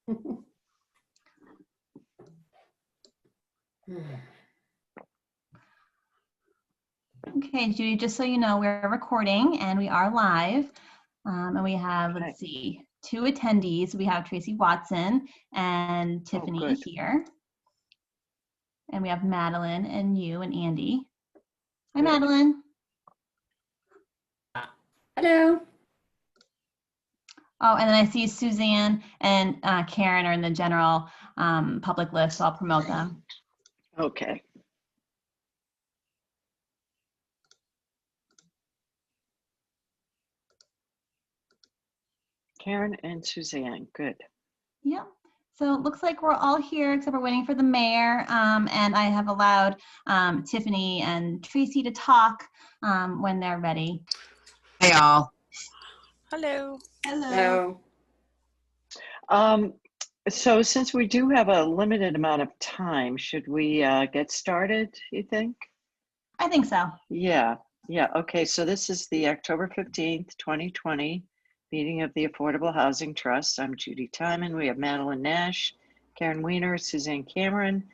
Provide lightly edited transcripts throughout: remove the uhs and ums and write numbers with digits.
Okay, Judy, just so you know, we're recording and we are live. And we have, Okay. let's see, 2 attendees. We have Tracy Watson and Tiffany good. here. And we have Madeline and you and Andy. Hi, Good. Madeline. Hello. Oh, and then I see Suzanne and Karen are in the general public list, so I'll promote them. Okay. Karen and Suzanne, good. Yep. So it looks like we're all here except we're waiting for the mayor. And I have allowed Tiffany and Tracy to talk when they're ready. Hey all. Hello. Hello. So since we do have a limited amount of time, should we get started, you think? I think so. Yeah. Okay, so this is the October 15th, 2020 meeting of the Affordable Housing Trust. I'm Judy Timon. We have Madeline Nash, Karen Weiner, Suzanne Cameron,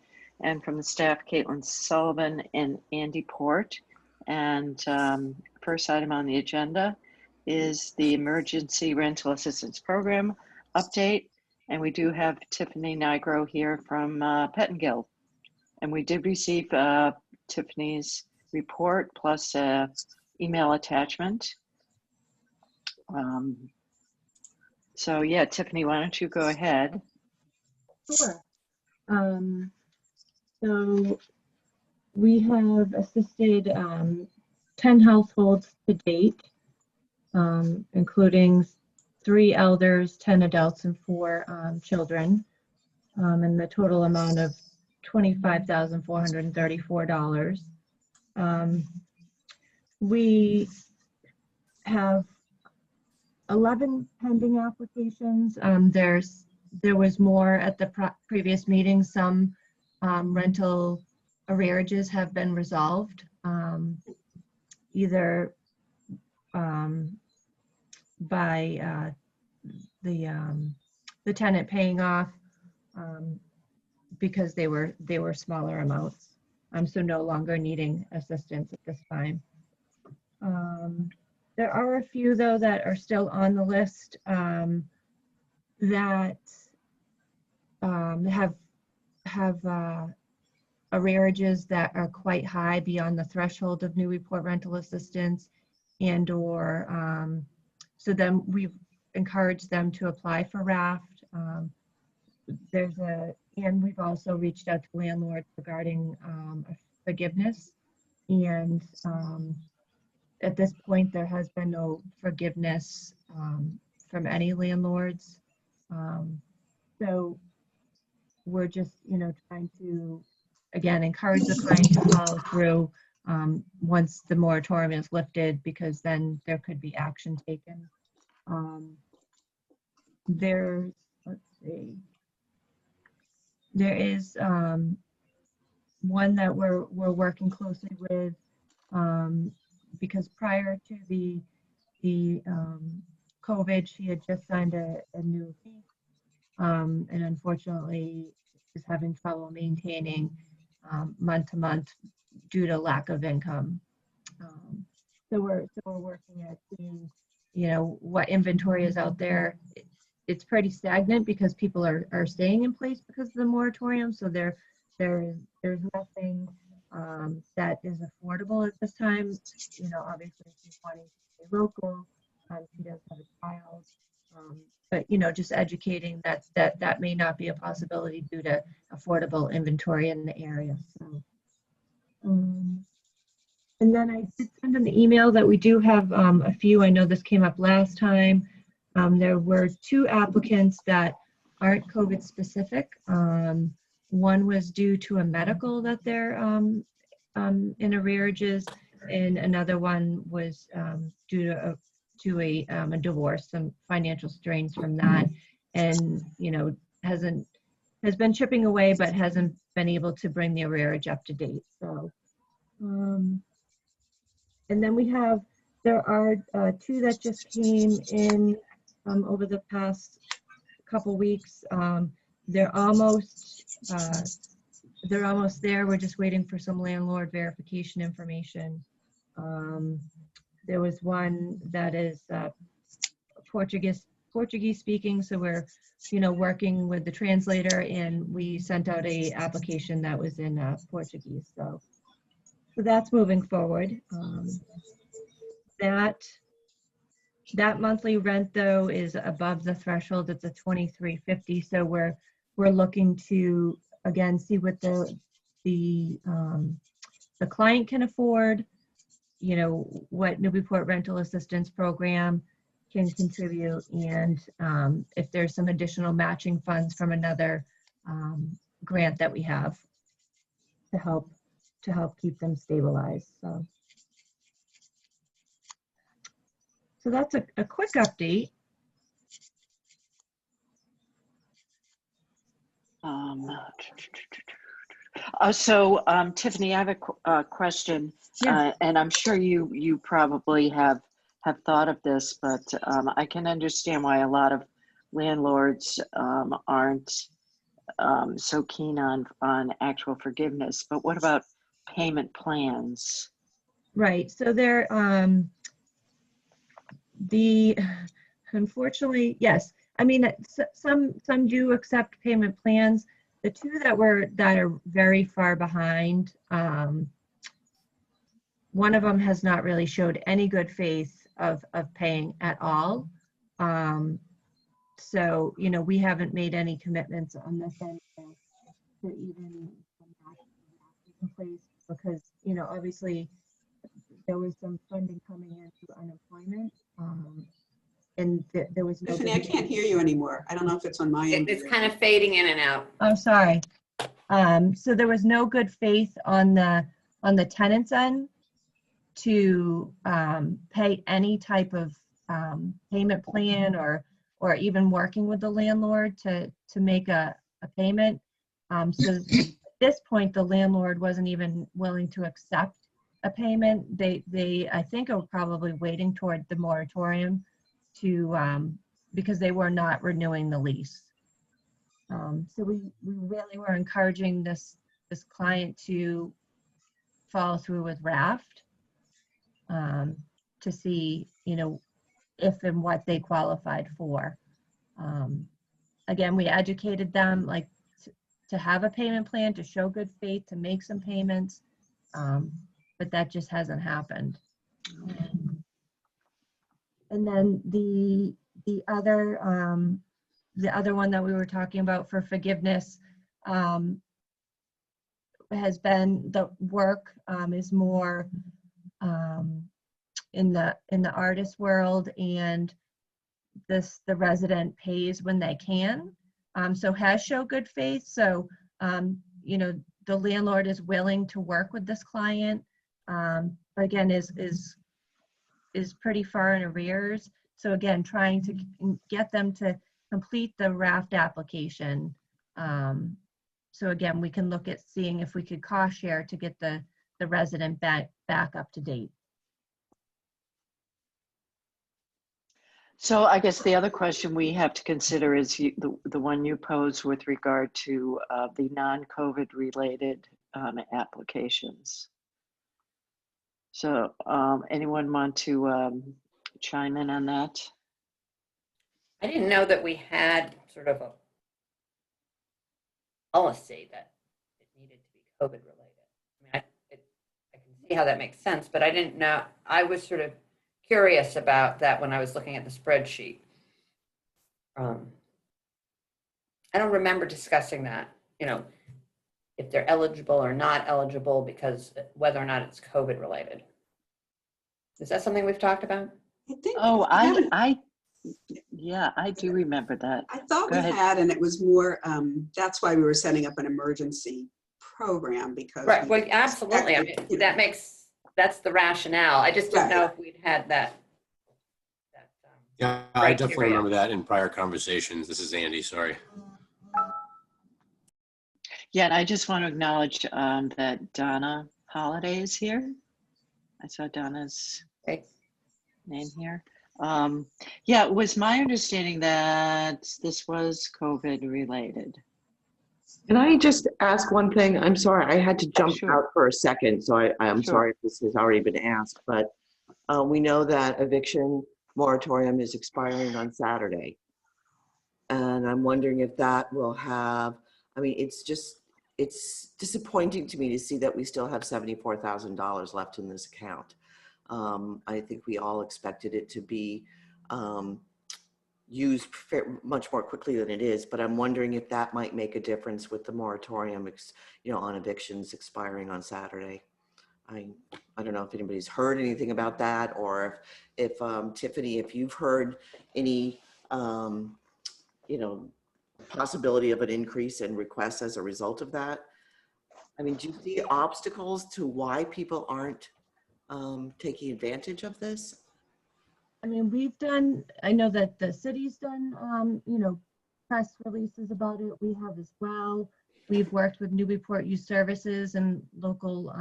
and from the staff, Caitlin Sullivan and Andy Port. And first item on the agenda is the Emergency Rental Assistance Program update. And we do have Tiffany Nigro here from Pettingill. And we did receive Tiffany's report plus email attachment. So yeah, Tiffany, why don't you go ahead? Sure. So we have assisted 10 households to date, including 3 elders, 10 adults, and 4 children, and the total amount of $25,434. We have 11 pending applications. There was more at the previous meeting. Some rental arrearages have been resolved, either by the tenant paying off because they were smaller amounts, so no longer needing assistance at this time. There are a few, though, that are still on the list that have arrearages that are quite high beyond the threshold of Newburyport rental assistance, and/or so then we've encouraged them to apply for RAFT. And we've also reached out to landlords regarding forgiveness, and at this point, there has been no forgiveness from any landlords. So we're just, trying to, again, encourage the client to follow through once the moratorium is lifted, because then there could be action taken. There is one that we're working closely with, because prior to the COVID, she had just signed a new lease, and unfortunately is having trouble maintaining month to month due to lack of income. So we're working at seeing, what inventory is out there. It's pretty stagnant because people are staying in place because of the moratorium. So there's nothing that is affordable at this time. Obviously she's wanting to stay local. She does have a child, but just educating that may not be a possibility due to affordable inventory in the area. So, and then I did send an email that we do have a few. I know this came up last time. There were 2 applicants that aren't COVID specific. One was due to a medical that they're in arrearages, and another one was due to a divorce, some financial strains from that, and has been chipping away but hasn't been able to bring the arrearage up to date. So, and then there are 2 that just came in over the past couple weeks. They're almost there. We're just waiting for some landlord verification information. There was one that is Portuguese speaking, so we're working with the translator, and we sent out a application that was in Portuguese. So that's moving forward. That monthly rent though is above the threshold. It's a $23.50. So we're looking to again see what the client can afford. What Newburyport Rental Assistance Program can contribute, and if there's some additional matching funds from another grant that we have to help keep them stabilized. So that's a quick update. Tiffany, I have a question, Yeah. and I'm sure you probably have thought of this, but I can understand why a lot of landlords aren't so keen on actual forgiveness. But what about payment plans? Right. So unfortunately, yes. I mean, some do accept payment plans. The two that are very far behind, one of them has not really showed any good faith of paying at all. So, we haven't made any commitments on this end to even in place because, obviously there was some funding coming in through unemployment. And there was no. Tiffany, I can't hear you anymore. I don't know if it's on my end. It's kind of fading in and out. Oh, sorry. So there was no good faith on the tenant's end to pay any type of payment plan or even working with the landlord to make a payment. So at this point, the landlord wasn't even willing to accept a payment. They I think are probably waiting toward the moratorium because they were not renewing the lease. So we really were encouraging this client to follow through with Raft to see, if and what they qualified for. Again, we educated them to have a payment plan, to show good faith, to make some payments, but that just hasn't happened. And then the other one that we were talking about for forgiveness has been the work is more in the artist world, and the resident pays when they can. So has shown good faith. So the landlord is willing to work with this client, but again is pretty far in arrears. So again, trying to get them to complete the Raft application. So again, we can look at seeing if we could cost share to get the resident back up to date. So I guess the other question we have to consider is the one you posed with regard to the non-COVID related applications. So anyone want to chime in on that? I didn't know that we had sort of a policy that it needed to be COVID related. I mean, I can see how that makes sense, but I didn't know. I was sort of curious about that when I was looking at the spreadsheet. I don't remember discussing that, if they're eligible or not eligible, because whether or not it's COVID related. Is that something we've talked about? I think. Yeah, I do remember that. I thought Go we ahead. had, and it was more, that's why we were setting up an emergency program because. Right, well, absolutely. I mean, that's the rationale. I just didn't know if we'd had that. Yeah, I definitely remember that in prior conversations. This is Andy, sorry. Yeah, and I just want to acknowledge that Donna Holiday is here. I saw Donna's name here. Yeah, it was my understanding that this was COVID related. Can I just ask one thing? I'm sorry, I had to jump Sure. out for a second, so I'm Sure. sorry if this has already been asked, but we know that eviction moratorium is expiring on Saturday. And I'm wondering if that will have, I mean, it's disappointing to me to see that we still have $74,000 left in this account. I think we all expected it to be used much more quickly than it is, but I'm wondering if that might make a difference with the moratorium, on evictions expiring on Saturday. I don't know if anybody's heard anything about that, or if Tiffany, if you've heard any, possibility of an increase in requests as a result of that. I mean, do you see obstacles to why people aren't taking advantage of this? I mean, I know that the city's done, press releases about it. We have as well. We've worked with Newburyport Youth Services and local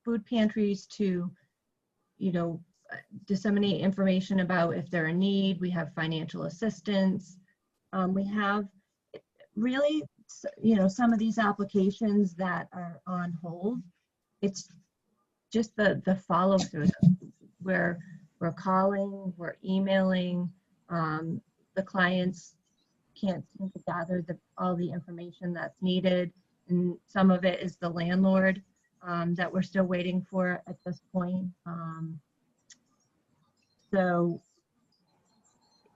food pantries to, disseminate information about if they're in need. We have financial assistance. We have really, some of these applications that are on hold. It's just the follow through. We're calling, we're emailing. The clients can't seem to gather all the information that's needed, and some of it is the landlord that we're still waiting for at this point. So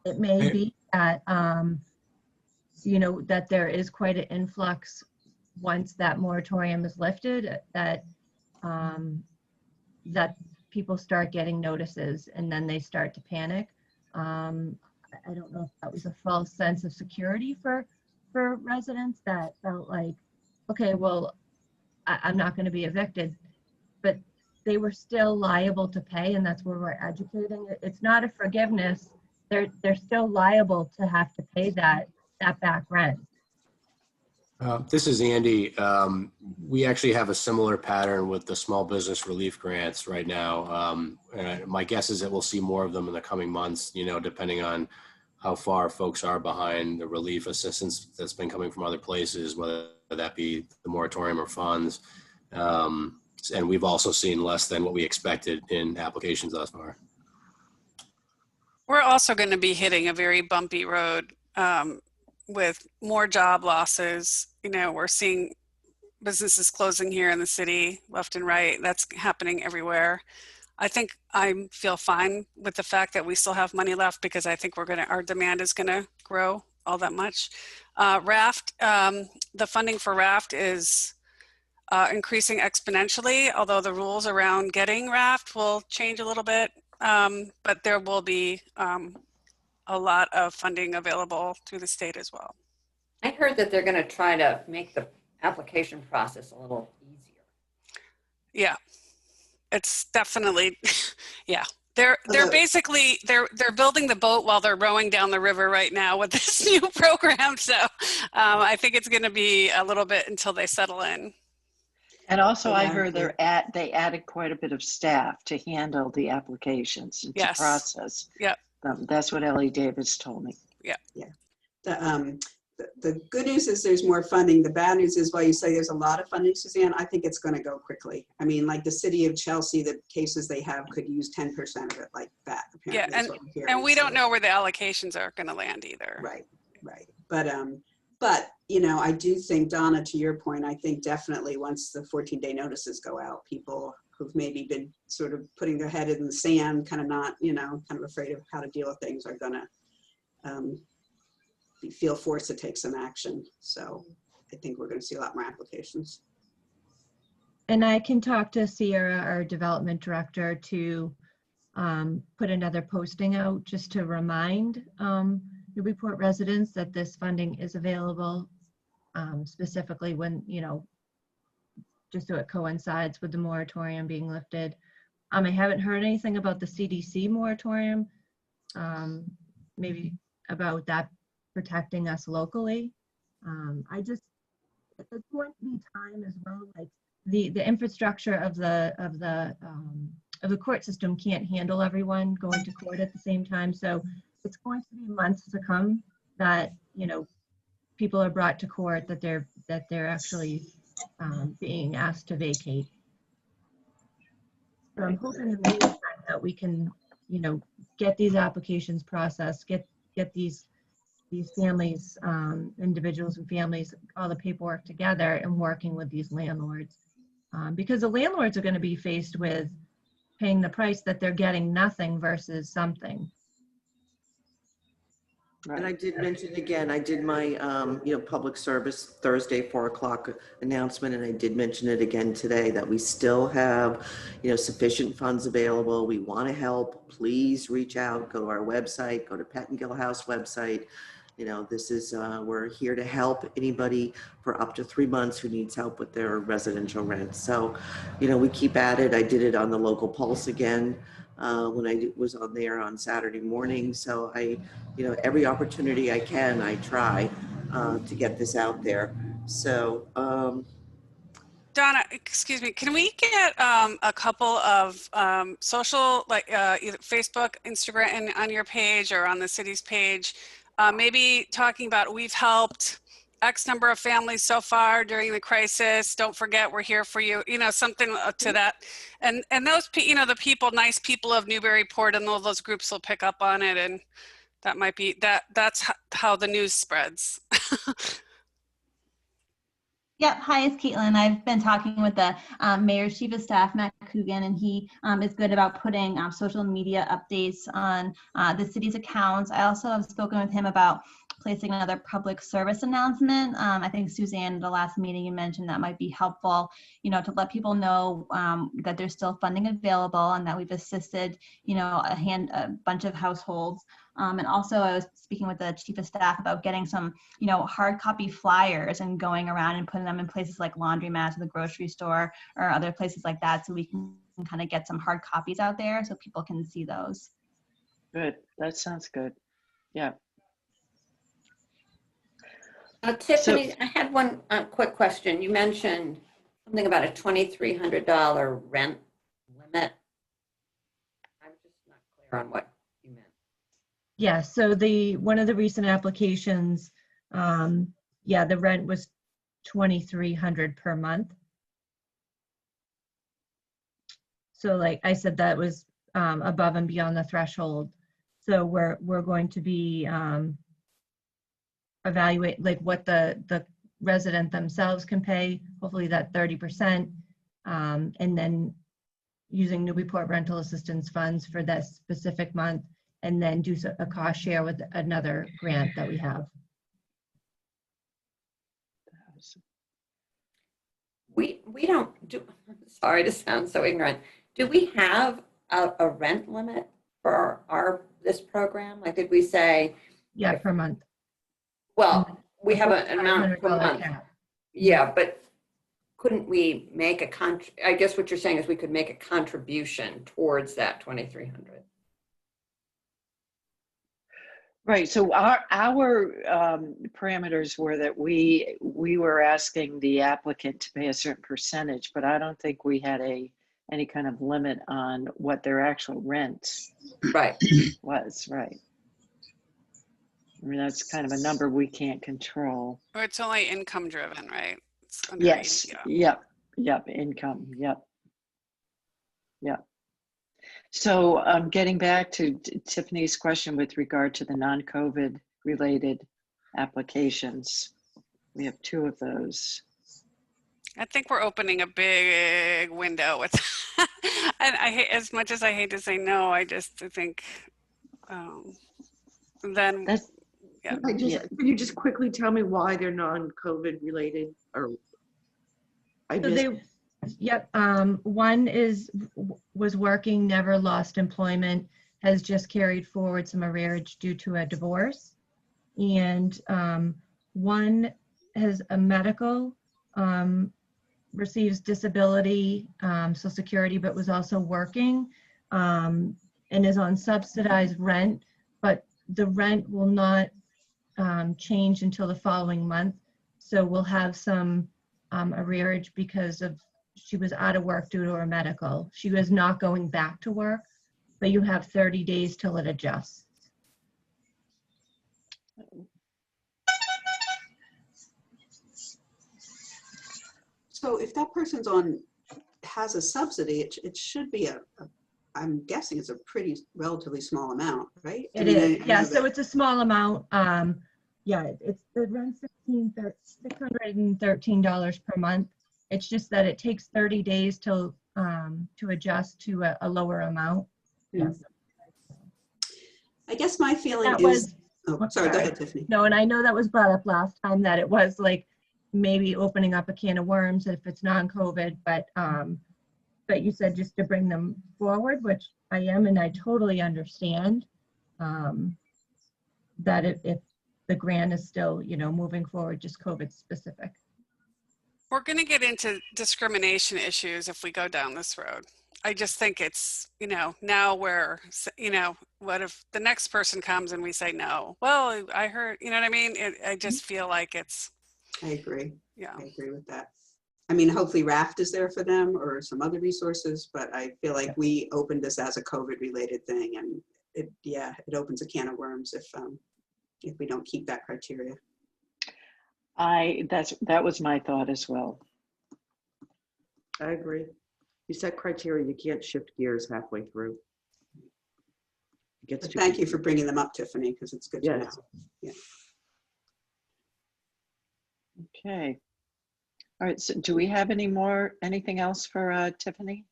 it may be that that there is quite an influx once that moratorium is lifted, that that people start getting notices and then they start to panic. I don't know if that was a false sense of security for residents that felt like, okay, well, I'm not going to be evicted, but they were still liable to pay, and that's where we're educating. It's not a forgiveness. They're still liable to have to pay that back rent. This is Andy. We actually have a similar pattern with the small business relief grants right now. My guess is that we'll see more of them in the coming months, depending on how far folks are behind the relief assistance that's been coming from other places, whether that be the moratorium or funds. And we've also seen less than what we expected in applications thus far. We're also going to be hitting a very bumpy road with more job losses. We're seeing businesses closing here in the city left and right. That's happening everywhere. I think I feel fine with the fact that we still have money left, because I think our demand is going to grow all that much. RAFT, the funding for RAFT is increasing exponentially, although the rules around getting RAFT will change a little bit, but there will be a lot of funding available through the state as well. I heard that they're going to try to make the application process a little easier. Yeah, it's definitely, yeah. They're basically, they're building the boat while they're rowing down the river right now with this new program. So I think it's going to be a little bit until they settle in. And also I heard they added quite a bit of staff to handle the applications and to process. Yeah. That's what Ellie Davis told me. Yeah. Yeah. The good news is there's more funding. The bad news is, while you say there's a lot of funding, Suzanne, I think it's going to go quickly. I mean, like the city of Chelsea, the cases they have could use 10% of it, like that. Apparently. Yeah, and we don't know where the allocations are going to land either. Right. But I do think, Donna, to your point, I think definitely once the 14-day notices go out, people who've maybe been sort of putting their head in the sand, kind of not, kind of afraid of how to deal with things, are going to feel forced to take some action. So I think we're going to see a lot more applications. And I can talk to Sierra, our development director, to put another posting out just to remind Newburyport residents that this funding is available, specifically when, just so it coincides with the moratorium being lifted. I haven't heard anything about the CDC moratorium, maybe about that protecting us locally. It's going to be time as well, like the infrastructure of the the court system can't handle everyone going to court at the same time. So it's going to be months to come that, you know, people are brought to court that they're actually being asked to vacate. So I'm hoping in the meantime that we can, you know, get these applications processed, get these families, individuals and families, all the paperwork together and working with these landlords. Because the landlords are going to be faced with paying the price that they're getting nothing versus something. And I did mention again, I did my, you know, public service Thursday, 4 o'clock announcement, and I did mention it again today that we still have, you know, sufficient funds available. We want to help. Please reach out, go to our website, go to Pettingill House website. You know, this is, we're here to help anybody for up to 3 months who needs help with their residential rent. So, you know, we keep at it. I did it on the local pulse again when I was on there on Saturday morning. So you know, every opportunity I can, I try to get this out there. So, Donna, excuse me, can we get a couple of social, like either Facebook, Instagram, and on your page or on the city's page, maybe talking about we've helped X number of families so far during the crisis. Don't forget, we're here for you. You know, something to that. And those, you know, the people, nice people of Newburyport and all those groups will pick up on it. And that might be, that's how the news spreads. Yep. Hi, it's Caitlin. I've been talking with the Mayor's Chief of Staff, Matt Coogan, and he is good about putting social media updates on the city's accounts. I also have spoken with him about placing another public service announcement. I think Suzanne, at the last meeting, you mentioned that might be helpful, you know, to let people know that there's still funding available and that we've assisted, you know, a bunch of households. And also I was speaking with the Chief of Staff about getting some, you know, hard copy flyers and going around and putting them in places like laundromats or the grocery store or other places like that, so we can kind of get some hard copies out there so people can see those. Good. That sounds good. Yeah. Tiffany, I had one quick question. You mentioned something about a $2,300 rent limit. I'm just not clear on what you meant. Yeah, so one of the recent applications, yeah, the rent was $2,300 per month. So like I said, that was above and beyond the threshold. So we're going to be evaluate like what the resident themselves can pay, hopefully that 30%, and then using Newburyport rental assistance funds for that specific month, and then do a cost share with another grant that we have. We don't do, I'm sorry to sound so ignorant. Do we have a rent limit for this program? Like, did we say? Yeah, per month. Well, we have an amount per month. Cap. Yeah, but couldn't we make I guess what you're saying is we could make a contribution towards that 2,300. Right. So our parameters were that we were asking the applicant to pay a certain percentage, but I don't think we had any kind of limit on what their actual rent was. Right. I mean, that's kind of a number we can't control. Or it's only income driven, right? It's under Yes. 80, yeah. Yep. Income. Yep. Yep. So getting back to Tiffany's question with regard to the non-COVID related applications, we have 2 of those. I think we're opening a big window with, and I hate, as much as I hate to say no, I just think then. Yeah. Can you just quickly tell me why they're non-COVID related? Or Yep. One was working, never lost employment, has just carried forward some arrearage due to a divorce. And one has a medical, receives disability, Social Security, but was also working and is on subsidized rent, but the rent will not change until the following month. So we'll have some arrearage because of she was out of work due to her medical. She was not going back to work, but you have 30 days till it adjusts. So if that person's has a subsidy, it should be I'm guessing it's a pretty relatively small amount, right? It is, yeah, so it's a small amount. Yeah, it's around $613 per month. It's just that it takes 30 days to adjust to a lower amount. Yes. I guess my feeling That is, was, sorry, go ahead, Tiffany. No, and I know that was brought up last time, that it was like maybe opening up a can of worms if it's non-COVID, but you said just to bring them forward, which I am, and I totally understand that if the grant is still, moving forward, just COVID specific. We're going to get into discrimination issues if we go down this road. I just think it's, now what if the next person comes and we say no? Well, I heard, you know what I mean? I just feel like it's. I agree. Yeah. I agree with that. I mean, hopefully RAFT is there for them or some other resources, but I feel like we opened this as a COVID related thing, and it opens a can of worms if we don't keep that criteria. That was my thought as well. I agree. You set criteria, you can't shift gears halfway through. It gets But too thank you for bringing them up, Tiffany, because it's good to know. Yes. Yeah. Okay. All right, so do we have anything else for Tiffany?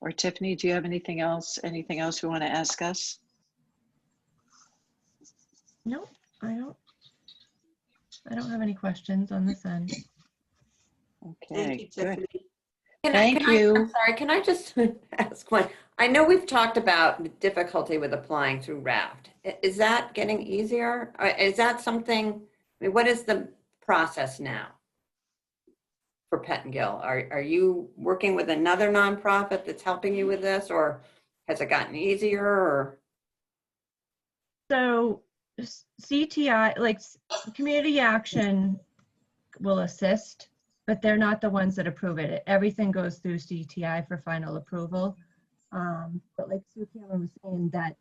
Or Tiffany, do you have anything else you want to ask us? No, I don't have any questions on this end. Okay, Thank you, Tiffany. good. Thank you. I'm sorry, can I just ask one? I know we've talked about the difficulty with applying through RAFT. Is that getting easier? Or is that something, what is the process now for Pettingill? Are you working with another nonprofit that's helping you with this, or has it gotten easier? Or? So CTI, like Community Action, will assist, but they're not the ones that approve it. Everything goes through CTI for final approval. But like Sue Cameron was saying, that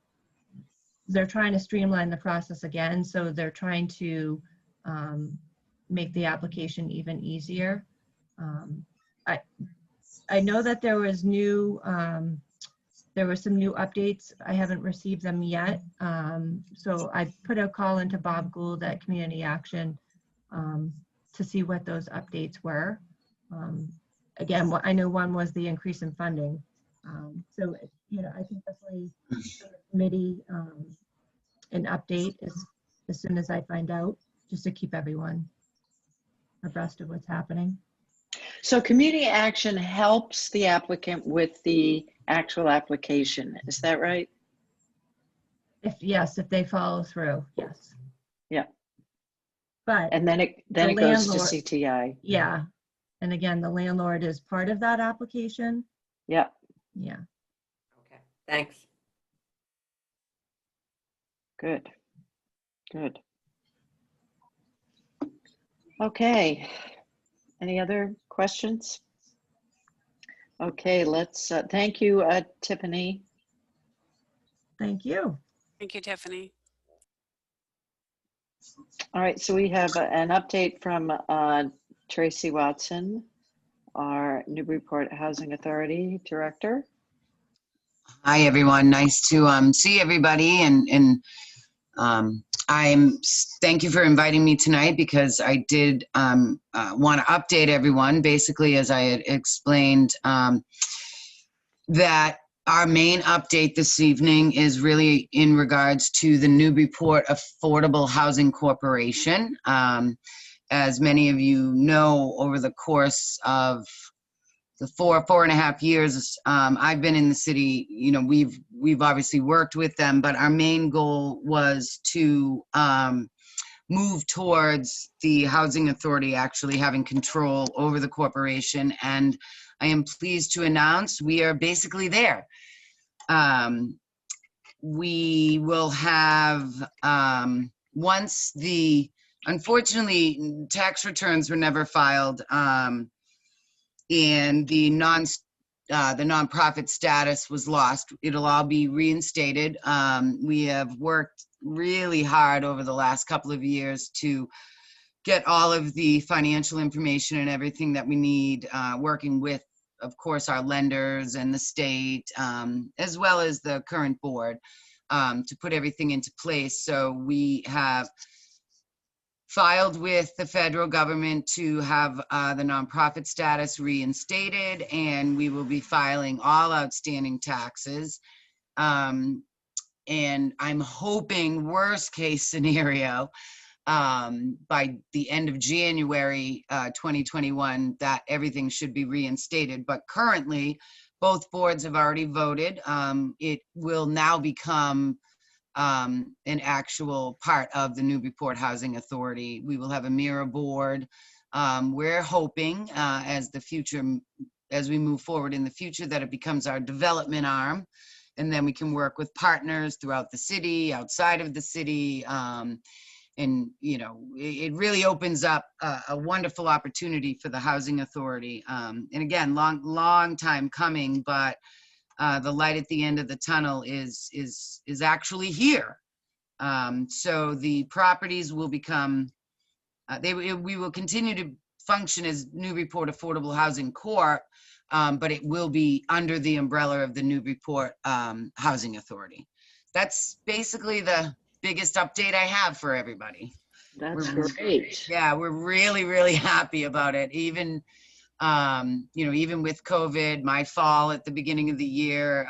they're trying to streamline the process again. So they're trying to make the application even easier. I know that there was some new updates. I haven't received them yet. So I put a call into Bob Gould at Community Action to see what those updates were. Again, I know one was the increase in funding. So, I think definitely the committee an update as soon as I find out, just to keep everyone abreast of what's happening. So Community Action helps the applicant with the actual application. Is that right? If they follow through, yes. Yeah. But And then it goes to CTI. Yeah. And again, the landlord is part of that application. Yeah. Yeah. Okay, thanks. Good. Okay. Any other questions? Okay, let's thank you, Tiffany. Thank you. Thank you, Tiffany. All right, so we have an update from Tracy Watson, our Newburyport Housing Authority Director. Hi, everyone. Nice to see everybody, and thank you for inviting me tonight, because I did want to update everyone, basically, as I had explained, that our main update this evening is really in regards to the Newburyport Affordable Housing Corporation. As many of you know, over the course of the four and a half years I've been in the city, we've obviously worked with them, but our main goal was to move towards the housing authority actually having control over the corporation. And I am pleased to announce we are basically there. We will have, once the Unfortunately, tax returns were never filed, and the nonprofit status was lost. It'll all be reinstated. We have worked really hard over the last couple of years to get all of the financial information and everything that we need, working with, of course, our lenders and the state, as well as the current board, to put everything into place. So we have filed with the federal government to have the nonprofit status reinstated, and we will be filing all outstanding taxes. And I'm hoping, worst case scenario, by the end of January 2021, that everything should be reinstated. But currently, both boards have already voted. It will now become an actual part of the Newburyport Housing Authority. We will have a mirror board. We're hoping as we move forward in the future, that it becomes our development arm, and then we can work with partners throughout the city, outside of the city. And, you know, it really opens up a wonderful opportunity for the Housing Authority. And again, long time coming, but the light at the end of the tunnel is actually here. So the properties will become, we will continue to function as Newburyport Affordable Housing Corp., but it will be under the umbrella of the Newburyport Housing Authority. That's basically the biggest update I have for everybody. That's great. Yeah, we're really happy about it. Even even with COVID, my fall at the beginning of the year,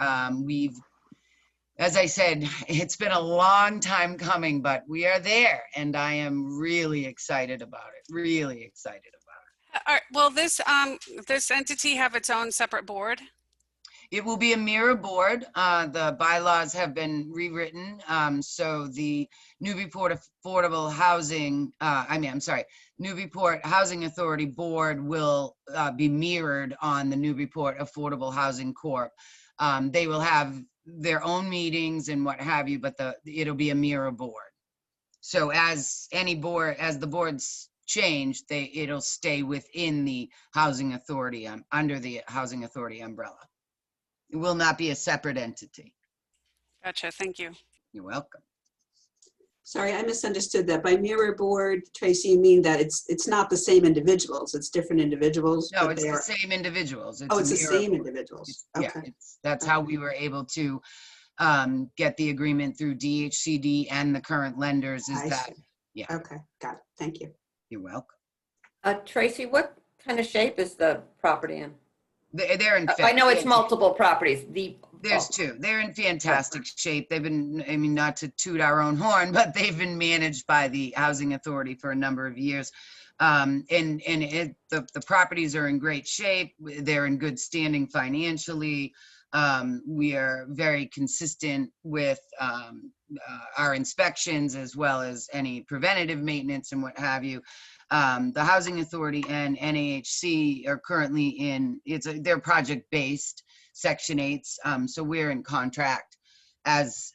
as I said, it's been a long time coming, but we are there, and I am really excited about it. Really excited about it. Will this entity have its own separate board? It will be a mirror board. The bylaws have been rewritten. So the Newburyport Affordable Housing, Newburyport Housing Authority Board will be mirrored on the Newburyport Affordable Housing Corp. They will have their own meetings and what have you, but it'll be a mirror board. So as the boards change, it'll stay within the Housing Authority, under the Housing Authority umbrella. It will not be a separate entity. Gotcha. Thank you. You're welcome. Sorry, I misunderstood that. By mirror board, Tracy, you mean that it's not the same individuals, it's different individuals? No, it's the same individuals. Oh, it's the same board. individuals. Yeah, Okay. that's how we were able to get the agreement through DHCD and the current lenders is I that, see. yeah. Okay, got it. Thank you. You're welcome. Tracy, what kind of shape is the property in? They're in. I know it's multiple properties. There's two. They're in fantastic shape. They've been, I mean, not to toot our own horn, but they've been managed by the Housing Authority for a number of years. The properties are in great shape. They're in good standing financially. We are very consistent with our inspections, as well as any preventative maintenance and what have you. The Housing Authority and NAHC are currently in, they're project-based Section 8s, so we're in contract as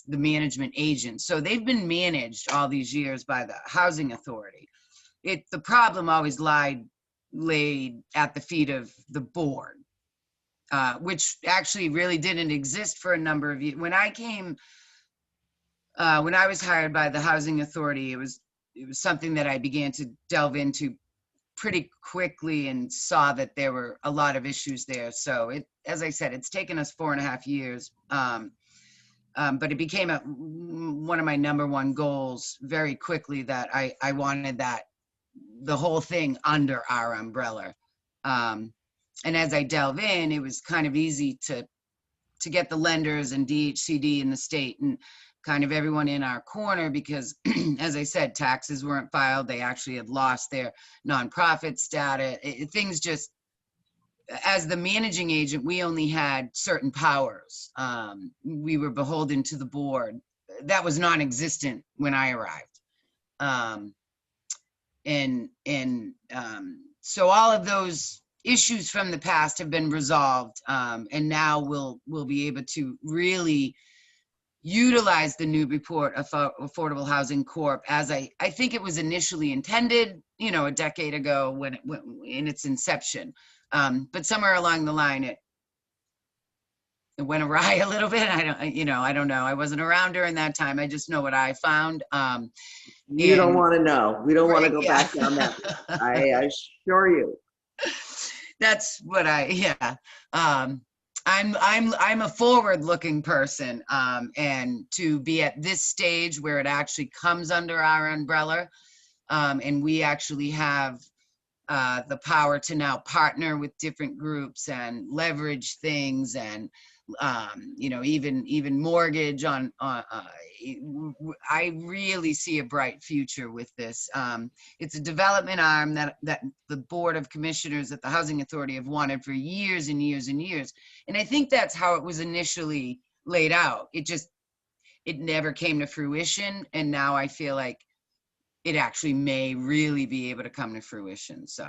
the management agent. So they've been managed all these years by the Housing Authority. The problem always laid at the feet of the board, which actually really didn't exist for a number of years. When I was hired by the Housing Authority, it was something that I began to delve into pretty quickly and saw that there were a lot of issues there. So as I said, it's taken us 4.5 years, but it became one of my #1 goals very quickly, that I wanted the whole thing under our umbrella. And as I delve in, it was kind of easy to get the lenders and DHCD and the state and kind of everyone in our corner, because as I said, taxes weren't filed. They actually had lost their nonprofit status. Things just, as the managing agent, we only had certain powers. We were beholden to the board. That was non-existent when I arrived. So all of those issues from the past have been resolved, and now we'll be able to really utilize the Newburyport Affordable Housing Corp as I think it was initially intended, a decade ago when in its inception. But somewhere along the line, it went awry a little bit. I don't know. I wasn't around during that time. I just know what I found. You don't and- want to know. We don't want to Right, go yeah. back down that path. I assure you. That's what I'm a forward-looking person, and to be at this stage where it actually comes under our umbrella, and we actually have the power to now partner with different groups and leverage things, and even mortgage on. I really see a bright future with this. It's a development arm that the Board of Commissioners at the Housing Authority have wanted for years and years and years, and I think that's how it was initially laid out. It never came to fruition, and now I feel like it actually may really be able to come to fruition. So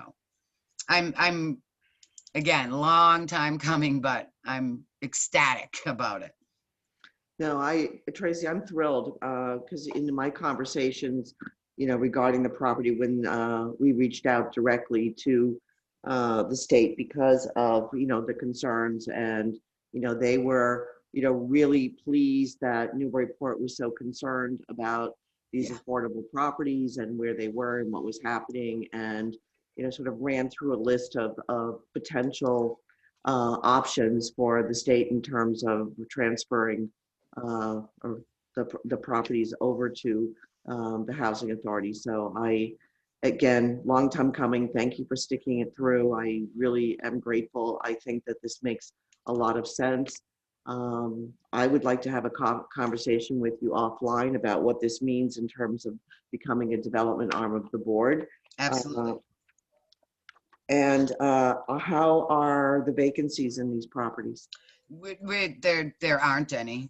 I'm again, long time coming, but I'm ecstatic about it. No, Tracy, I'm thrilled because in my conversations, regarding the property, when we reached out directly to the state because of, the concerns, and, they were, really pleased that Newburyport was so concerned about these affordable properties and where they were and what was happening, and, sort of ran through a list of potential options for the state in terms of transferring or the properties over to the housing authority. So again, long time coming. Thank you for sticking it through. I really am grateful. I think that this makes a lot of sense. I would like to have a conversation with you offline about what this means in terms of becoming a development arm of the board. Absolutely. And how are the vacancies in these properties? There aren't any.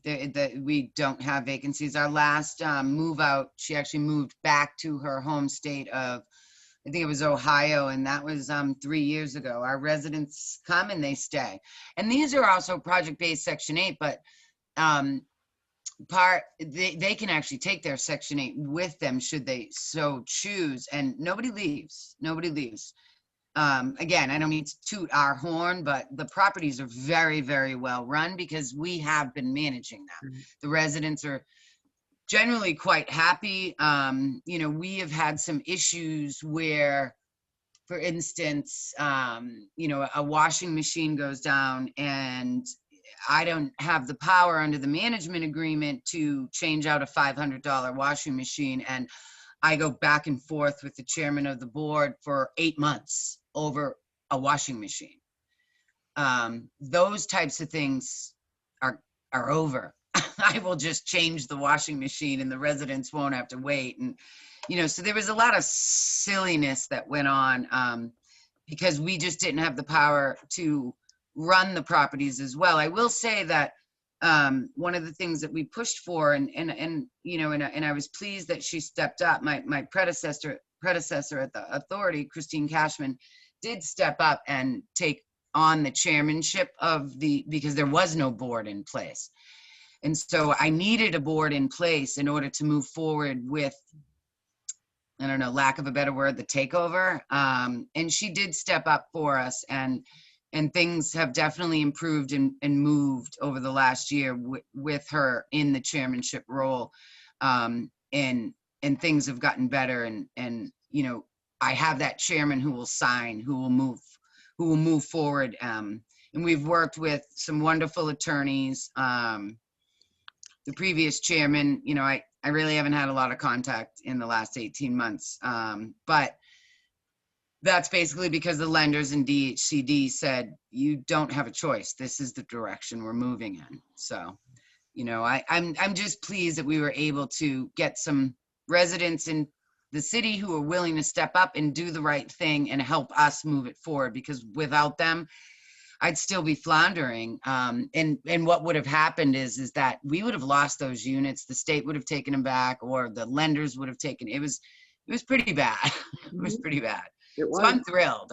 We don't have vacancies. Our last move out, she actually moved back to her home state of, I think it was Ohio, and that was 3 years ago. Our residents come and they stay. And these are also project-based Section 8, but they can actually take their Section 8 with them should they so choose, and nobody leaves. Again, I don't mean to toot our horn, but the properties are very, very well run because we have been managing them. Mm-hmm. The residents are generally quite happy. We have had some issues where, for instance, a washing machine goes down and I don't have the power under the management agreement to change out a $500 washing machine. And I go back and forth with the chairman of the board for 8 months over a washing machine. Those types of things are over. I will just change the washing machine and the residents won't have to wait. And, so there was a lot of silliness that went on because we just didn't have the power to run the properties as well. I will say that one of the things that we pushed for, and I was pleased that she stepped up. My predecessor at the authority, Christine Cashman, did step up and take on the chairmanship because there was no board in place. And so I needed a board in place in order to move forward with, I don't know, lack of a better word, the takeover. And she did step up for us, and things have definitely improved and moved over the last year with her in the chairmanship role. And things have gotten better. And I have that chairman who will sign, who will move forward. And we've worked with some wonderful attorneys. The previous chairman, I really haven't had a lot of contact in the last 18 months. But that's basically because the lenders in DHCD said, you don't have a choice. This is the direction we're moving in. So, I'm just pleased that we were able to get some residents in the city who are willing to step up and do the right thing and help us move it forward, because without them, I'd still be floundering. And what would have happened is that we would have lost those units. The state would have taken them back, or the lenders would have taken, it was pretty bad. It was pretty bad. So I'm thrilled.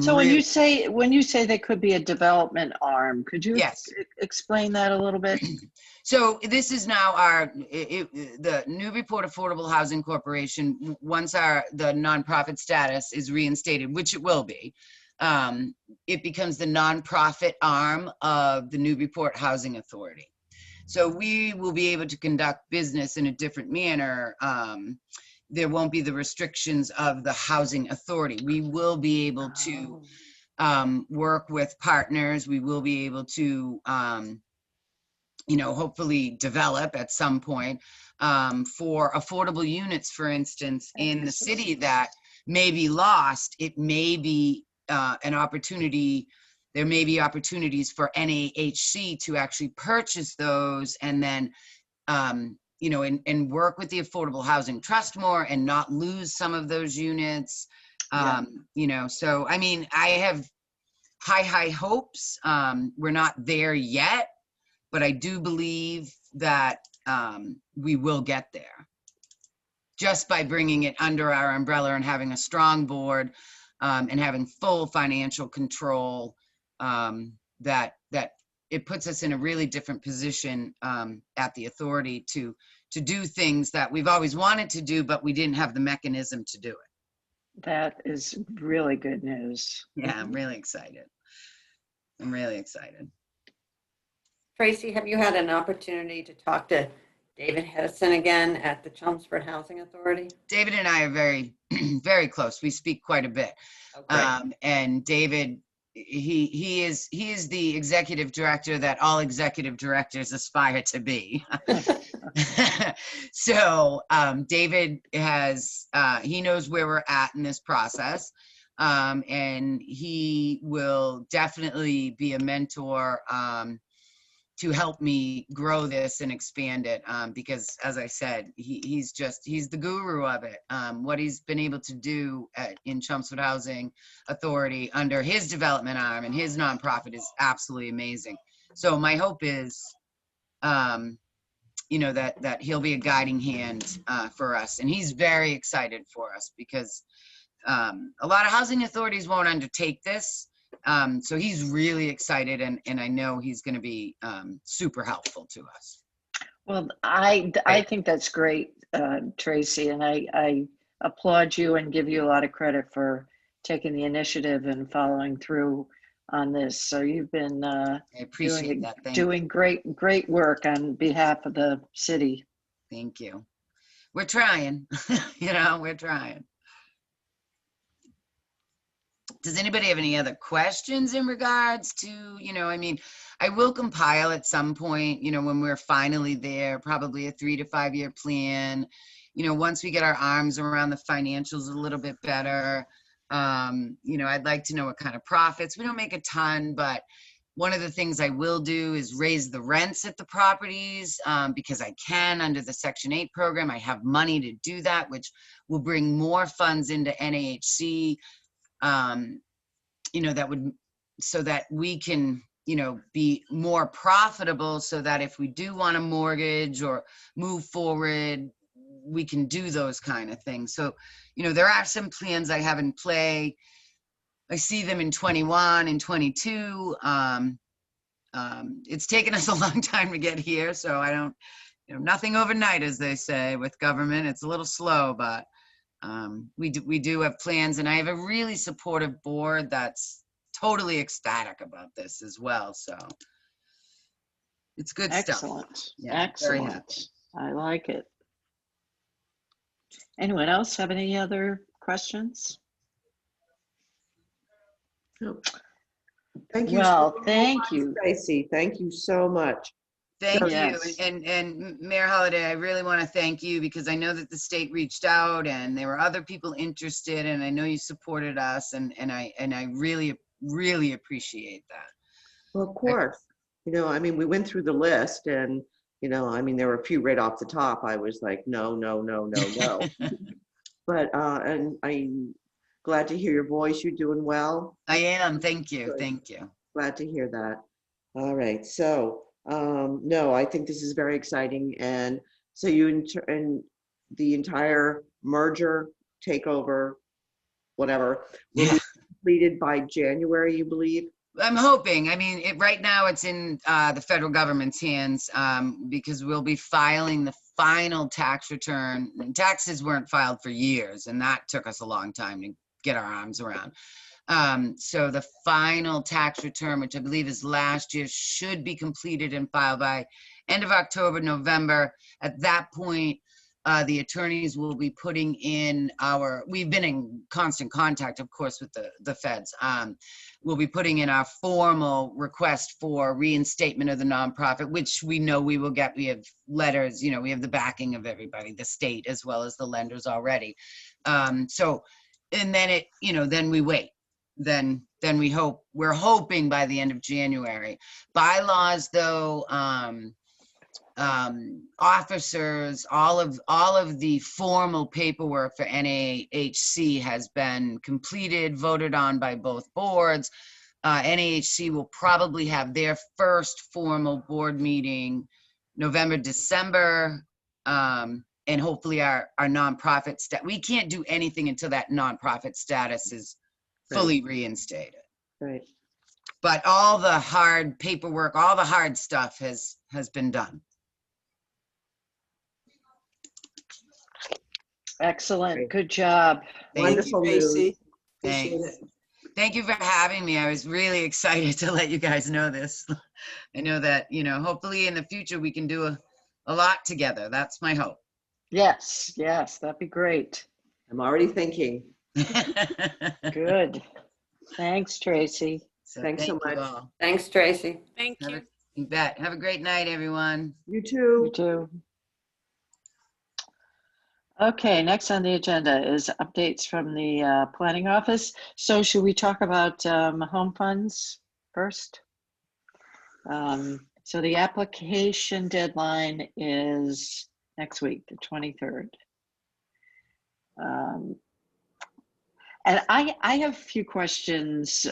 So when you say there could be a development arm, could you Yes. explain that a little bit? So this is now the Newburyport Affordable Housing Corporation. Once the nonprofit status is reinstated, which it will be, it becomes the nonprofit arm of the Newburyport Housing Authority. So we will be able to conduct business in a different manner. There won't be the restrictions of the housing authority. We will be able to work with partners. We will be able to, hopefully develop at some point for affordable units, for instance, in the city that may be lost. It may be an opportunity. There may be opportunities for NAHC to actually purchase those and then and work with the Affordable Housing Trust more and not lose some of those units. So, I mean, I have high hopes. We're not there yet, but I do believe that we will get there just by bringing it under our umbrella and having a strong board and having full financial control. That it puts us in a really different position at the authority to do things that we've always wanted to do, but we didn't have the mechanism to do it. That is really good news. Yeah, I'm really excited. Tracy, have you had an opportunity to talk to David Hedison again at the Chelmsford Housing Authority? David and I are very, very close. We speak quite a bit. Okay. And David, he is the executive director that all executive directors aspire to be. So David he knows where we're at in this process. And he will definitely be a mentor to help me grow this and expand it. Because as I said, he's the guru of it. What he's been able to do in Chelmsford Housing Authority under his development arm and his nonprofit is absolutely amazing. So my hope is, that he'll be a guiding hand for us. And he's very excited for us because a lot of housing authorities won't undertake this. So he's really excited, and I know he's going to be super helpful to us. Well, I think that's great, Tracy, and I applaud you and give you a lot of credit for taking the initiative and following through on this. So you've been I appreciate that. doing great work on behalf of the city. Thank you. We're trying. We're trying. Does anybody have any other questions in regards to, I will compile at some point, when we're finally there, probably a 3 to 5 year plan. Once we get our arms around the financials a little bit better, I'd like to know what kind of profits. We don't make a ton, but one of the things I will do is raise the rents at the properties because I can under the Section 8 program. I have money to do that, which will bring more funds into NAHC. So that we can, be more profitable so that if we do want a mortgage or move forward, we can do those kind of things. So, there are some plans I have in play. I see them in 21 and 22. It's taken us a long time to get here. So I don't, nothing overnight, as they say with government. It's a little slow, but we do have plans, and I have a really supportive board that's totally ecstatic about this as well. So it's good stuff. Excellent. Yeah, excellent. I like it. Anyone else have any other questions? No. Thank you. Well, so thank much, you. Tracy. Thank you so much. Thank Yes. you. And Mayor Holliday, I really want to thank you because I know that the state reached out and there were other people interested, and I know you supported us, and I really, really appreciate that. Well, of course. We went through the list and, there were a few right off the top. I was like, no. But, and I'm glad to hear your voice. You're doing well. I am. Thank you. Good. Thank you. Glad to hear that. All right. So, no, I think this is very exciting. And so and the entire merger, takeover, whatever, will be completed by January, you believe? I'm hoping. I mean, right now it's in the federal government's hands because we'll be filing the final tax return. And taxes weren't filed for years, and that took us a long time to get our arms around. So the final tax return, which I believe is last year, should be completed and filed by end of October, November. At that point, the attorneys will be putting in we've been in constant contact, of course, with the feds. We'll be putting in our formal request for reinstatement of the nonprofit, which we know we will get. We have letters, we have the backing of everybody, the state, as well as the lenders already. And then then we wait. Then we're hoping by the end of January. Bylaws, though, officers, all of the formal paperwork for NAHC has been completed, voted on by both boards. NAHC will probably have their first formal board meeting November, December, and hopefully our nonprofit we can't do anything until that nonprofit status is fully reinstated. Right. But all the hard paperwork, all the hard stuff has been done. Excellent. Great. Good job. Wonderful news. Tracy. Appreciate Thanks. it. Thank you for having me. I was really excited to let you guys know this. I know that, hopefully in the future we can do a lot together. That's my hope. Yes, that'd be great. I'm already thinking. Good. Thanks, Tracy. Thanks so thank you much. all. Thanks, Tracy. Thank you. You bet. Have a great night, everyone. You too. You too. Okay, next on the agenda is updates from the planning office. So should we talk about home funds first? So the application deadline is next week, the 23rd. And I have a few questions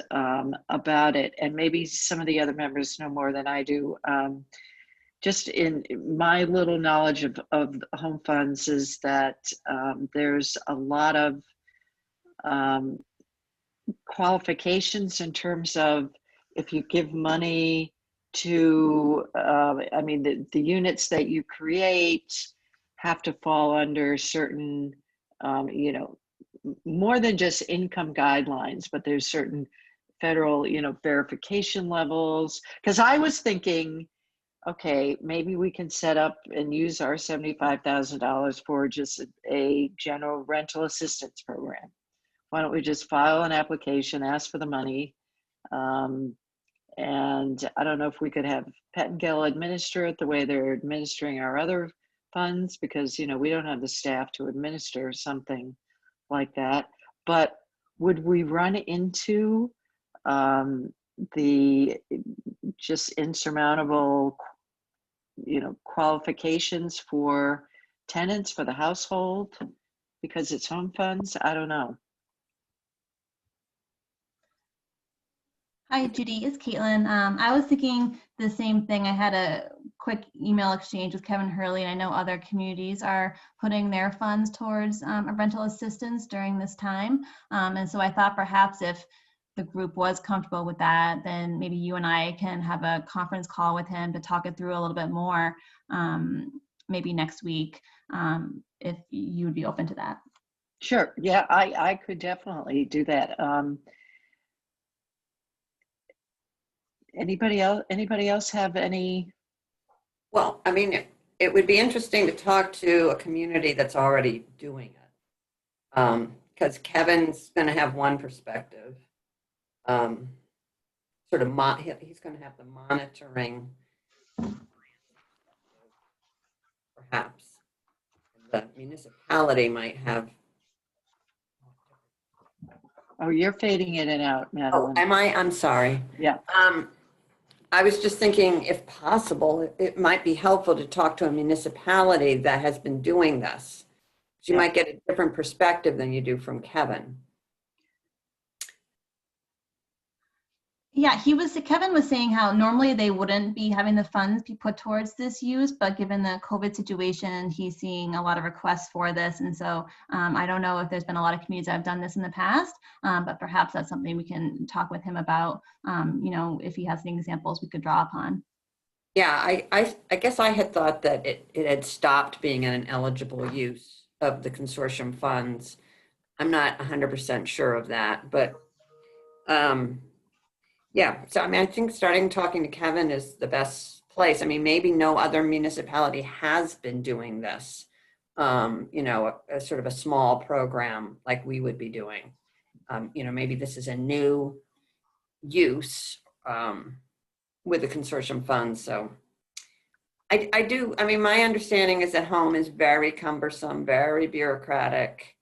about it, and maybe some of the other members know more than I do. Just in my little knowledge of home funds is that there's a lot of qualifications in terms of if you give money to, the units that you create have to fall under certain, more than just income guidelines, but there's certain federal, verification levels. Because I was thinking, okay, maybe we can set up and use our $75,000 for just a general rental assistance program. Why don't we just file an application, ask for the money? And I don't know if we could have Pettengill administer it the way they're administering our other funds, because, we don't have the staff to administer something like that. But would we run into the just insurmountable qualifications for tenants for the household because it's home funds? I don't know. Hi, Judy, it's Caitlin. I was thinking the same thing. I had a quick email exchange with Kevin Hurley, and I know other communities are putting their funds towards a rental assistance during this time. And so I thought perhaps if the group was comfortable with that, then maybe you and I can have a conference call with him to talk it through a little bit more, maybe next week, if you would be open to that. Sure. Yeah, I could definitely do that. Anybody else have any? Well, I mean, it would be interesting to talk to a community that's already doing it. Because Kevin's going to have one perspective. He's going to have the monitoring, perhaps. The municipality might have. Oh, you're fading in and out, Madeline. Oh, am I? I'm sorry. Yeah. I was just thinking, if possible, it might be helpful to talk to a municipality that has been doing this. You might get a different perspective than you do from Kevin. Yeah, Kevin was saying how normally they wouldn't be having the funds be put towards this use, but given the COVID situation, he's seeing a lot of requests for this. And so I don't know if there's been a lot of communities that have done this in the past, but perhaps that's something we can talk with him about, if he has any examples we could draw upon. Yeah, I guess I had thought that it had stopped being an eligible use of the consortium funds. I'm not 100% sure of that, but yeah, so I mean, I think starting talking to Kevin is the best place. I mean, maybe no other municipality has been doing this, a sort of a small program like we would be doing. Maybe this is a new use with the consortium funds. So I mean, my understanding is that home is very cumbersome, very bureaucratic,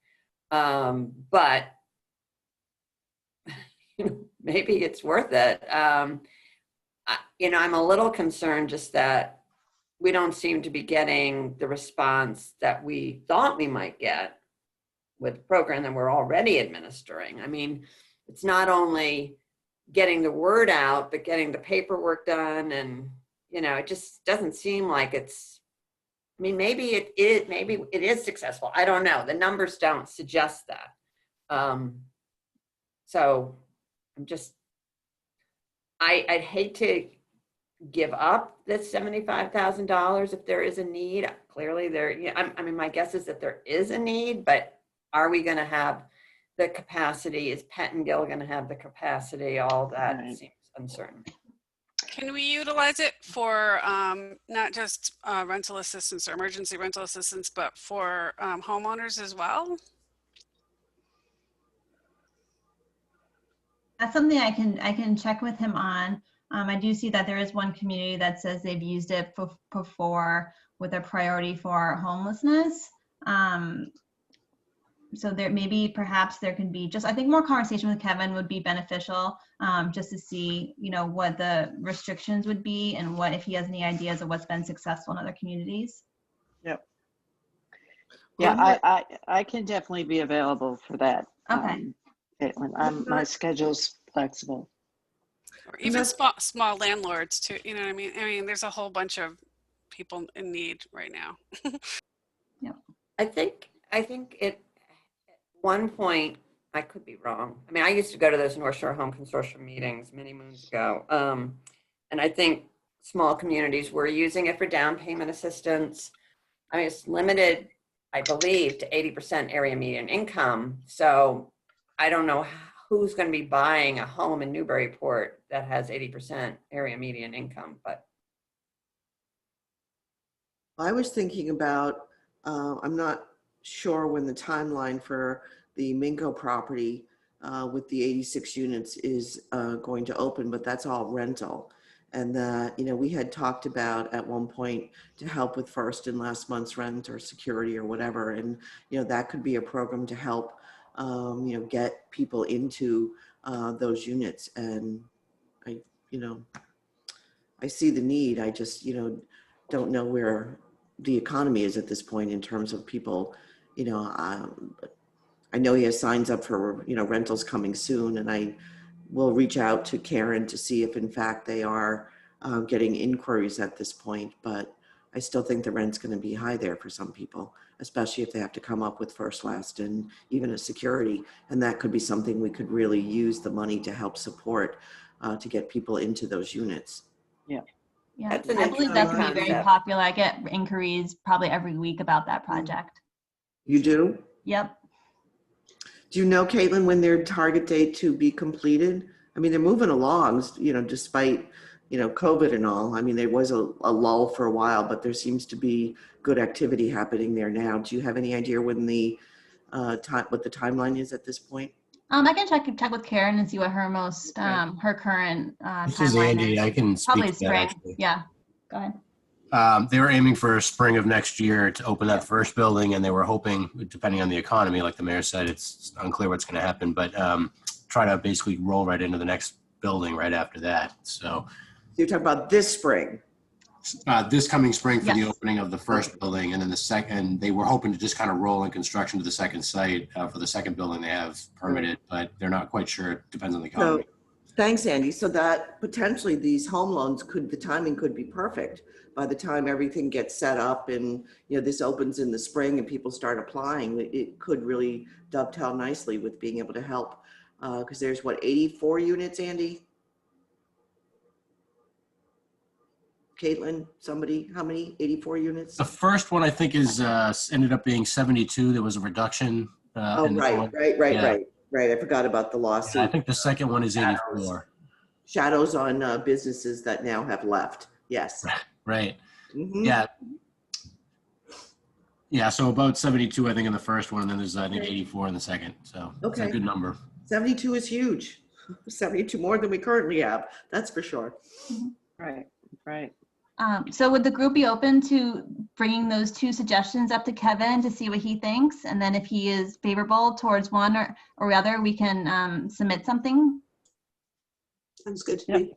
but maybe it's worth it. I'm a little concerned just that we don't seem to be getting the response that we thought we might get with the program that we're already administering. I mean, it's not only getting the word out, but getting the paperwork done. And, it just doesn't seem like it's, I mean, maybe it is successful. I don't know. The numbers don't suggest that. So I'm just, I'd hate to give up this $75,000 if there is a need. Clearly I mean, my guess is that there is a need, but are we going to have the capacity? Is Pettingill going to have the capacity? All that Right. seems uncertain. Can we utilize it for not just rental assistance or emergency rental assistance, but for homeowners as well? That's something I can check with him on. I do see that there is one community that says they've used it before with a priority for homelessness. So perhaps there can be I think more conversation with Kevin would be beneficial, just to see, what the restrictions would be and if he has any ideas of what's been successful in other communities. Yep. Yeah, I can definitely be available for that. Okay. My schedule's flexible. Or even small landlords too, you know what I mean? I mean, there's a whole bunch of people in need right now. Yep. I think at one point, I could be wrong. I mean, I used to go to those North Shore Home Consortium meetings many moons ago. And I think small communities were using it for down payment assistance. I mean, it's limited, I believe, to 80% area median income. So I don't know who's going to be buying a home in Newburyport that has 80% area median income, but. I was thinking about, I'm not sure when the timeline for the Minko property with the 86 units is going to open, but that's all rental. And that, we had talked about at one point to help with first and last month's rent or security or whatever. And, that could be a program to help, get people into those units. And I see the need. I just, don't know where the economy is at this point in terms of people, I know he has signs up for, rentals coming soon, and I will reach out to Karen to see if in fact they are getting inquiries at this point, but I still think the rent's going to be high there for some people, especially if they have to come up with first, last, and even a security. And that could be something we could really use the money to help support to get people into those units. Yeah. Yeah, That's an I believe that's going to be very concept. popular. I get inquiries probably every week about that project. You do? Yep. Do you know, Caitlin, when their target date to be completed? I mean, they're moving along, despite, COVID and all. I mean, there was a lull for a while, but there seems to be good activity happening there now. Do you have any idea when what the timeline is at this point? I can check with Karen and see what her her current This is timeline Andy. is. I can Probably speak to that, spring. actually. Yeah, go ahead. They were aiming for spring of next year to open that first building, and they were hoping, depending on the economy, like the mayor said, it's unclear what's going to happen, but try to basically roll right into the next building right after that. So You're talking about this spring? This coming spring for the Yes. opening of the first building, and then the second, they were hoping to just kind of roll in construction to the second site for the second building they have permitted, but they're not quite sure. It depends on the economy. Thanks, Andy. So that potentially these home loans the timing could be perfect. By the time everything gets set up and, this opens in the spring and people start applying, it could really dovetail nicely with being able to help. Because there's 84 units, Andy? Caitlin, how many? 84 units? The first one I think is ended up being 72. There was a reduction. Oh, in that one. Right. I forgot about the lawsuit. Yeah, I think the second one is 84. Shadows on businesses that now have left. Yes. Right. Mhm. Yeah. Yeah. So about 72, I think, in the first one, and then there's I think 84 in the second. So it's a Okay. good number. 72 is huge. 72 more than we currently have. That's for sure. Right, right. So would the group be open to bringing those 2 suggestions up to Kevin to see what he thinks? And then if he is favorable towards one or other, we can submit something? Sounds good to Yep. me.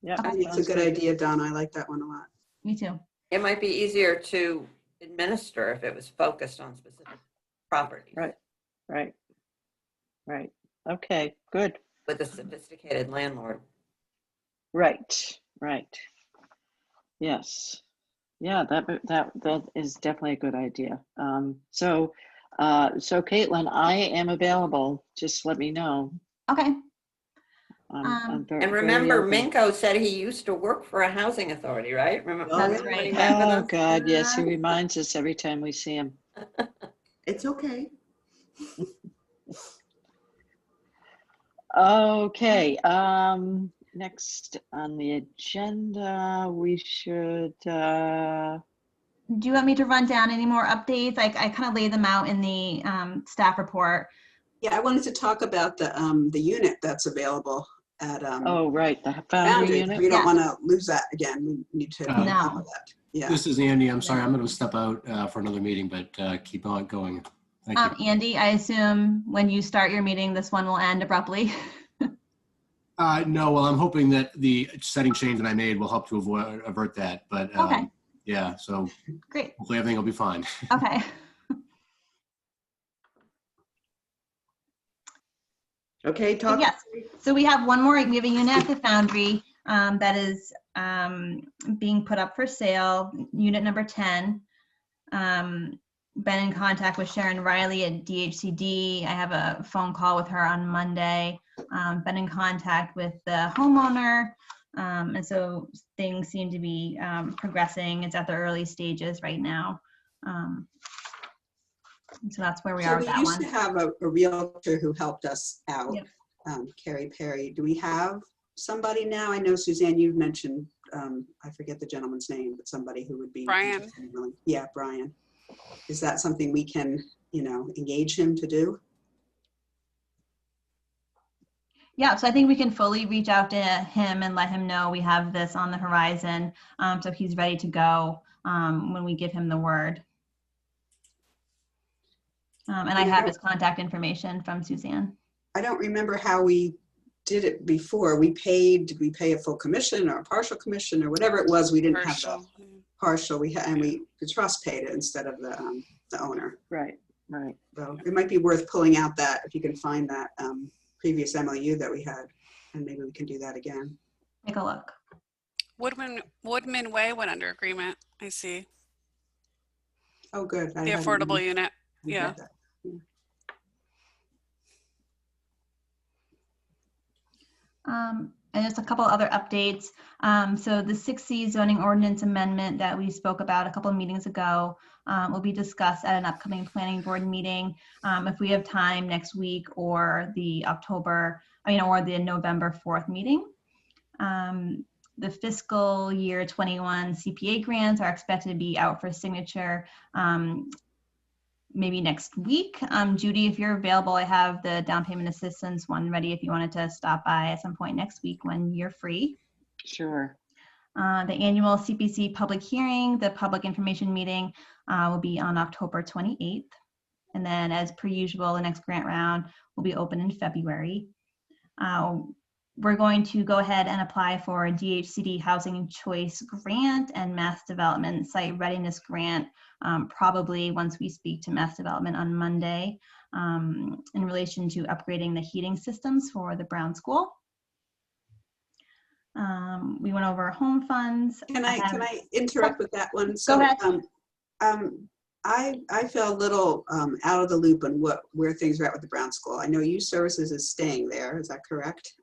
Yep. I think it's a good idea, Donna. I like that one a lot. Me too. It might be easier to administer if it was focused on specific properties. Right. Okay, good. With a sophisticated landlord. Right. Yes. Yeah, that is definitely a good idea. So Caitlin, I am available. Just let me know. Okay. I'm very, And very remember, open. Minko said he used to work for a housing authority, right? Remember That's when he right. met with Oh us? God, yes, he reminds us every time we see him. It's okay. Okay, next on the agenda, we should, Do you want me to run down any more updates? I kind of laid them out in the staff report. Yeah, I wanted to talk about the unit that's available at oh, right, the Foundry Foundry. unit. We don't Yeah. want to lose that again. We need to No. have that. Yeah. This is Andy. I'm sorry. I'm going to step out for another meeting, but keep on going. Thank you. Andy, I assume when you start your meeting, this one will end abruptly. No, well, I'm hoping that the setting change that I made will help to avert that. But Okay. yeah, so Great. hopefully everything will be fine. Okay. Okay, So talk. yes, so we have one more, we have a unit at the Foundry that is being put up for sale, unit number 10. Been in contact with Sharon Riley at DHCD. I have a phone call with her on Monday. Been in contact with the homeowner. And so things seem to be progressing. It's at the early stages right now. So that's where we are with we that used one. to have a realtor who helped us out, Yep. Carrie Perry. Do we have somebody now? I know, Suzanne, you've mentioned, I forget the gentleman's name, but somebody who would be. Brian. Yeah, Brian. Is that something we can, engage him to do? Yeah, so I think we can fully reach out to him and let him know we have this on the horizon, so he's ready to go when we give him the word. And I have his contact information from Suzanne. I don't remember how we did it before. Did we pay a full commission or a partial commission or whatever it was? We didn't have the Partial. partial. The trust paid it instead of the owner. Right. So it might be worth pulling out that, if you can find that previous MOU that we had, and maybe we can do that again. Take a look. Woodman Way went under agreement. I see. Oh, good. The affordable unit. Yeah. And just a couple other updates. So the 6C zoning ordinance amendment that we spoke about a couple of meetings ago will be discussed at an upcoming planning board meeting. If we have time next week or the November 4th meeting. The fiscal year 21 CPA grants are expected to be out for signature maybe next week. Judy, if you're available, I have the down payment assistance one ready if you wanted to stop by at some point next week when you're free. Sure. The annual CPC public hearing, the public information meeting will be on October 28th. And then as per usual, the next grant round will be open in February. We're going to go ahead and apply for a DHCD Housing Choice Grant and Mass Development Site Readiness Grant, probably once we speak to Mass Development on Monday, in relation to upgrading the heating systems for the Brown School. We went over home funds. Can I interrupt with that one? Go ahead. I feel a little out of the loop on where things are at with the Brown School. I know youth services is staying there. Is that correct?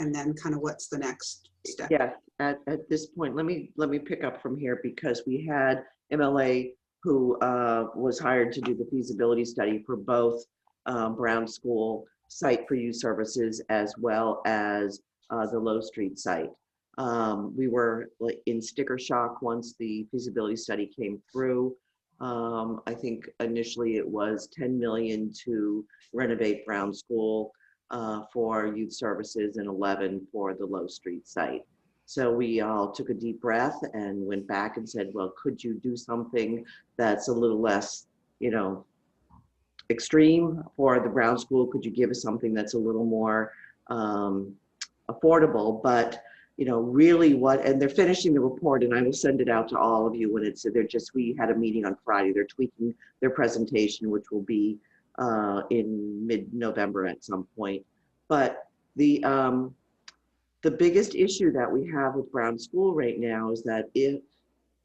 And then kind of what's the next step? Yeah, at this point, let me pick up from here, because we had MLA who was hired to do the feasibility study for both Brown School site for youth services as well as the Low Street site. We were in sticker shock once the feasibility study came through. I think initially it was 10 million to renovate Brown School for youth services and 11 for the Low Street site. So we all took a deep breath and went back and said, well, could you do something that's a little less, you know, extreme for the Brown School? Could you give us something that's a little more affordable? But you know, really and they're finishing the report, and I will send it out to all of you when we had a meeting on Friday. They're tweaking their presentation, which will be in mid-November at some point. But the biggest issue that we have with Brown School right now is that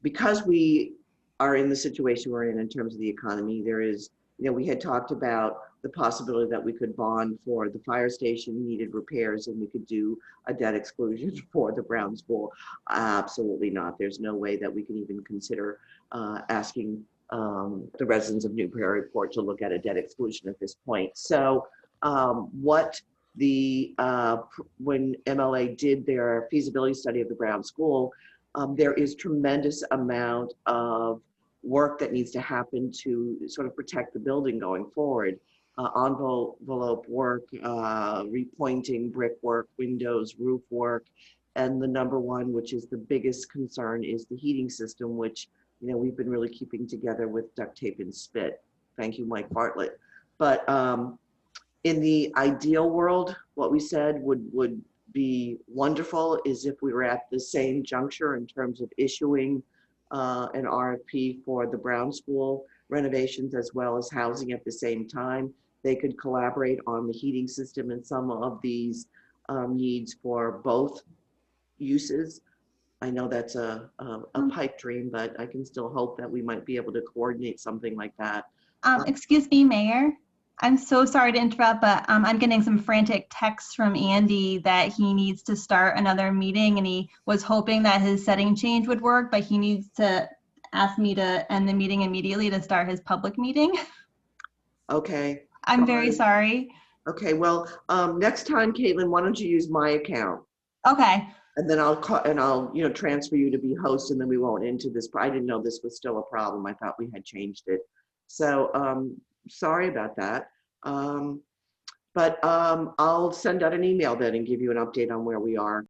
because we are in the situation we're in terms of the economy, there is, you know, we had talked about the possibility that we could bond for the fire station needed repairs and we could do a debt exclusion for the Brown School. Absolutely not. There's no way that we can even consider asking the residents of Newburyport to look at a debt exclusion at this point. So when MLA did their feasibility study of the Brown School, there is tremendous amount of work that needs to happen to sort of protect the building going forward. Envelope work, repointing, brickwork, windows, roof work, and the number one, which is the biggest concern, is the heating system, which, you know, we've been really keeping together with duct tape and spit. Thank you, Mike Bartlett. But in the ideal world, what we said would be wonderful is if we were at the same juncture in terms of issuing an RFP for the Brown School renovations as well as housing at the same time. They could collaborate on the heating system and some of these needs for both uses. I know that's a pipe dream, but I can still hope that we might be able to coordinate something like that. Excuse me, Mayor. I'm so sorry to interrupt, but I'm getting some frantic texts from Andy that he needs to start another meeting, and he was hoping that his setting change would work, but he needs to ask me to end the meeting immediately to start his public meeting. Okay. I'm very sorry. Okay, well, next time, Caitlin, why don't you use my account? Okay. And then I'll you know, transfer you to be host, and then we won't into this. I didn't know this was still a problem. I thought we had changed it. So sorry about that. But I'll send out an email then and give you an update on where we are.